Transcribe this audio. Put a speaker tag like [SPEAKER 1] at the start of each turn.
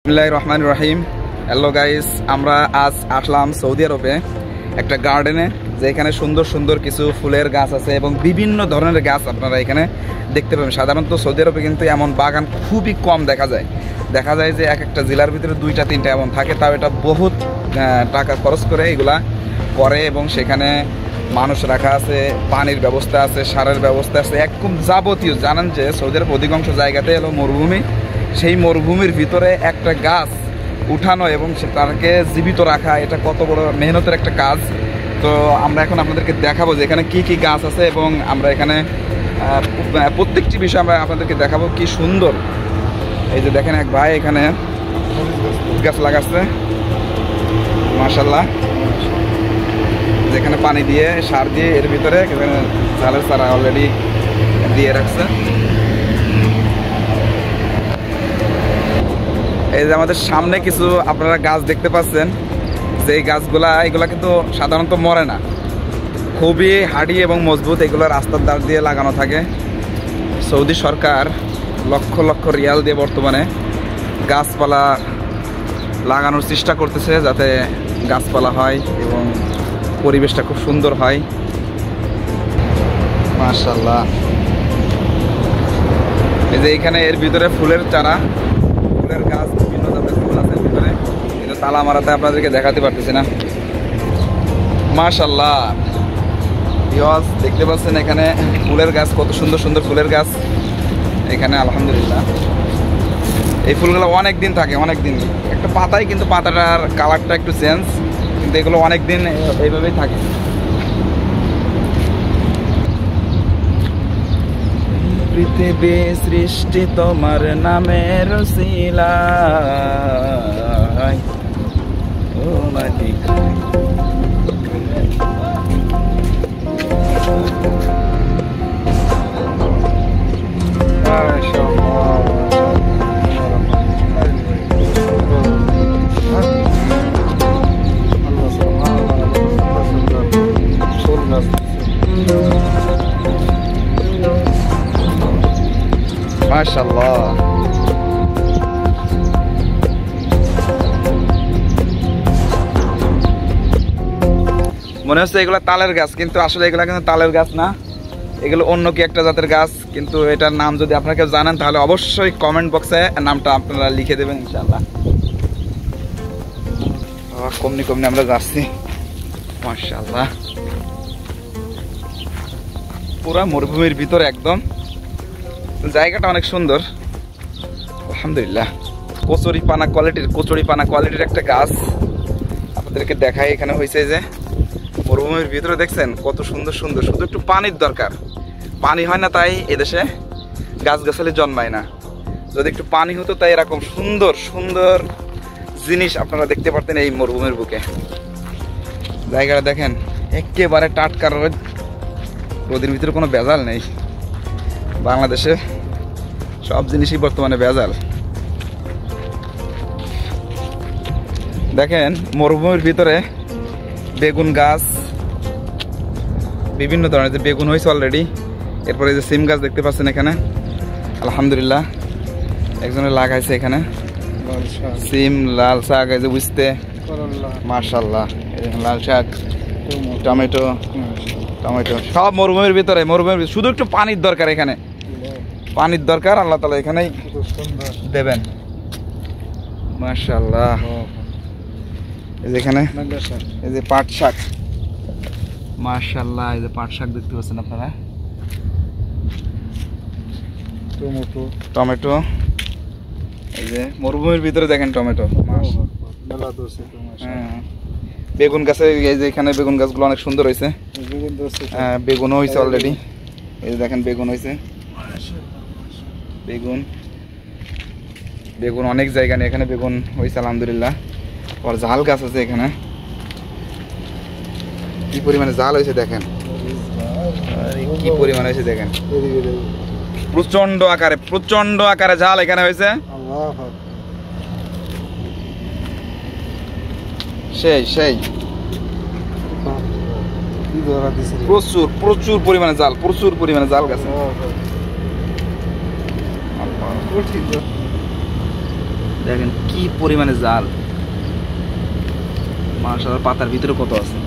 [SPEAKER 1] বিসমিল্লাহির রহমানির রহিম। Hello guys, আমরা আজ আসলাম সৌদি আরবে একটা গার্ডেনে, যেখানে সুন্দর সুন্দর কিছু ফুলের গাছ আছে এবং বিভিন্ন ধরনের গাছ আপনারা এখানে দেখতে পাবেন। সাধারণত সৌদি আরবে কিন্তু এমন বাগান খুবই কম দেখা যায় যে এক একটা জেলার ভিতরে 2টা 3টা এমন থাকে। তাও এটা বহুত টাকা খরচ করে এগুলা করে এবং সেখানে মানুষ রাখা আছে, পানির ব্যবস্থা আছে, সারের ব্যবস্থা আছে, একদম যাবতীয়। জানেন যে সৌদি আরব অধিকাংশ জায়গাতে হলো মরুভূমি। সেই মরুভূমির ভিতরে একটা গাছ উঠানো এবং তাকে জীবিত রাখা, এটা কত বড় মেহনতের একটা কাজ। তো আমরা এখন আপনাদেরকে দেখাবো যে এখানে কি কি গাছ আছে এবং আমরা এখানে প্রত্যেকটি বিষয় আমরা আপনাদেরকে দেখাবো। কি সুন্দর, এই যে দেখেন এক ভাই এখানে গাছ লাগাচ্ছে, মাশাআল্লাহ। যেখানে পানি দিয়ে সার দিয়ে এর ভিতরে এখানে ঝালের চারা অলরেডি দিয়ে রাখছে। এই যে আমাদের সামনে কিছু আপনারা গাছ দেখতে পাচ্ছেন, যে এগুলা কিন্তু সাধারণত মরে না, খুবই হার্ডি এবং মজবুত। এগুলো রাস্তার ধার দিয়ে লাগানো থাকে। সৌদি সরকার লক্ষ লক্ষ রিয়াল দিয়ে বর্তমানে গাছপালা লাগানোর চেষ্টা করতেছে, যাতে গাছপালা হয় এবং পরিবেশটা খুব সুন্দর হয়। মাশাআল্লাহ। এই যে এখানে এর ভিতরে ফুলের চারা, ফুলের গাছ, বিভিন্ন জাতের ফুল আছে ভিতরে, কিন্তু তালা মারাতে আপনাদেরকে দেখাতে পারতেছি না। মাশাআল্লাহ, দেখতে পাচ্ছেন এখানে ফুলের গাছ, কত সুন্দর সুন্দর ফুলের গাছ এখানে। আলহামদুলিল্লাহ, এই ফুলগুলো অনেক দিন থাকে, অনেক দিন। একটা পাতাই কিন্তু পাতাটার কালারটা একটু চেঞ্জ, কিন্তু এগুলো অনেক দিন এইভাবেই থাকে। পৃথিবী সৃষ্টি তোমার নামের উসিলায়, ও মাটি মাশাআল্লাহ। মনে হচ্ছে এগুলো তালের গাছ, কিন্তু আসলে এগুলো কিন্তু তালের গাছ না, এগুলো অন্য কি একটা জাতের গাছ। কিন্তু এটার নাম যদি আপনারা কেউ জানেন তাহলে অবশ্যই কমেন্ট বক্সে নামটা আপনারা লিখে দেবেন ইনশাআল্লাহ। কমনি আমরা যাচ্ছি। মাশাআল্লাহ, পুরা মরুভূমির ভিতরে একদম, জায়গাটা অনেক সুন্দর। আলহামদুলিল্লাহ। কচুরি পানা কোয়ালিটির একটা গাছ আপনাদেরকে দেখাই। এখানে হয়েছে যে মরুভূমির ভিতরে দেখছেন কত সুন্দর সুন্দর, শুধু একটু পানির দরকার। পানি হয় না তাই এদেশে গাছগাছালি জন্মায় না। যদি একটু পানি হতো তাই এরকম সুন্দর সুন্দর জিনিস আপনারা দেখতে পারতেন এই মরুভূমির বুকে। জায়গাটা দেখেন, একেবারে টাটকা রোদ, রোদের ভিতরে কোনো ভেজাল নেই। বাংলাদেশে সব জিনিসই বর্তমানে ভেজাল। দেখেন মরুভূমির ভিতরে বেগুন গাছ, বিভিন্ন ধরনের, যে বেগুন হয়েছে অলরেডি। এরপরে যে সিম গাছ দেখতে পাচ্ছেন এখানে, আলহামদুলিল্লাহ একজনে লাগাইছে এখানে সিম, লাল শাক, এই যে বুঝতে, মাশাআল্লাহ। লাল শাক, টমেটো সব মরুভূমির ভিতরে। শুধু একটু পানির দরকার, এখানে পানির দরকার, আল্লাহ তাআলা এখানেই দেবেন। মাশাআল্লাহ। এই যে এখানে এই যে পাট শাক, মাশাআল্লাহ। এই যে পাট শাক দেখতে পাচ্ছেন আপনারা, টমেটো। এই যে মরুভূমির ভিতরে দেখেন টমেটো। বেগুন গাছে, এই যে এখানে বেগুন গাছগুলো অনেক সুন্দর হয়েছে। বেগুনও হয়েছে অলরেডি। এই যে দেখেন বেগুন হয়েছে, বেগুন অনেক জায়গা নিয়ে এখানে বেগুন হয়েছে আলহামদুলিল্লাহ। আর জাল গাছ আছে এখানে, কি পরিমাণে জাল হয়েছে দেখেন, কি পরিমাণে হয়েছে দেখেন। প্রচন্ড আকারে জাল এখানে হয়েছে। সেই প্রচুর পরিমাণে জাল গাছে। দেখেন কি পরিমাণে জাল, মাশাআল্লাহ পাতার ভিতরে কত আছে।